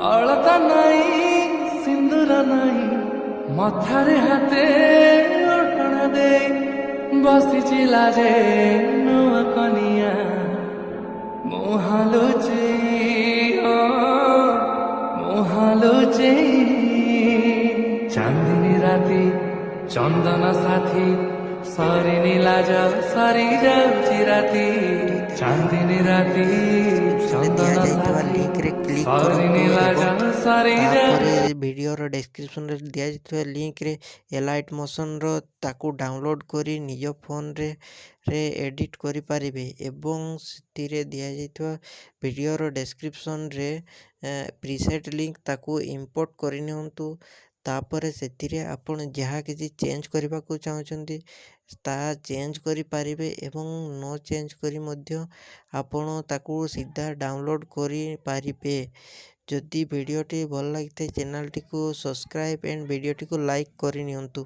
ଅଳତା ନାଇଁ ସିନ୍ଦୁର ନାଇଁ ମଥାରେ ହାତେ ଓଢ଼ଣା ଦେଇ ବସିଛି ଲାଜେ ନୂଆ କନିଆ ମୁହାଁଲୁଛି ମୁହାଁଲୁଛି ଚାନ୍ଦିନୀ ରାତି ଚନ୍ଦନ ସାଥୀ ସରିନି ଲାଜ ସରି ଯାଉଛି ରାତି ଚାନ୍ଦିନୀ ରାତି ଚନ୍ଦନ ସାଥୀ ସରିନି ଲାଜ ସରି ଯାଉଛି। ଭିଡ଼ିଓର ଡେସ୍କ୍ରିପ୍ସନରେ ଦିଆଯାଇଥିବା ଲିଙ୍କରେ ଏଲାଇଟ୍ ମୋସନ୍ର ତାକୁ ଡାଉନଲୋଡ଼୍ କରି ନିଜ ଫୋନରେ ଏଡ଼ିଟ୍ କରିପାରିବେ ଏବଂ ସେଥିରେ ଦିଆଯାଇଥିବା ଭିଡ଼ିଓର ଡେସ୍କ୍ରିପ୍ସନରେ ପ୍ରିସେଟ୍ ଲିଙ୍କ ତାକୁ ଇମ୍ପୋର୍ଟ କରିନିଅନ୍ତୁ। ତାପରେ ସେଥିରେ ଆପଣ ଯାହା କିଛି ଚେଞ୍ଜ କରିବାକୁ ଚାହୁଁଛନ୍ତି ତାହା ଚେଞ୍ଜ କରିପାରିବେ ଏବଂ ନ ଚେଞ୍ଜ କରି ମଧ୍ୟ ଆପଣ ତାକୁ ସିଧା ଡାଉନଲୋଡ଼୍ କରିପାରିବେ। ଯଦି ଭିଡ଼ିଓଟି ଭଲ ଲାଗିଥାଏ ଚ୍ୟାନେଲଟିକୁ ସବସ୍କ୍ରାଇବ୍ ଆଣ୍ଡ ଭିଡ଼ିଓଟିକୁ ଲାଇକ୍ କରିନିଅନ୍ତୁ।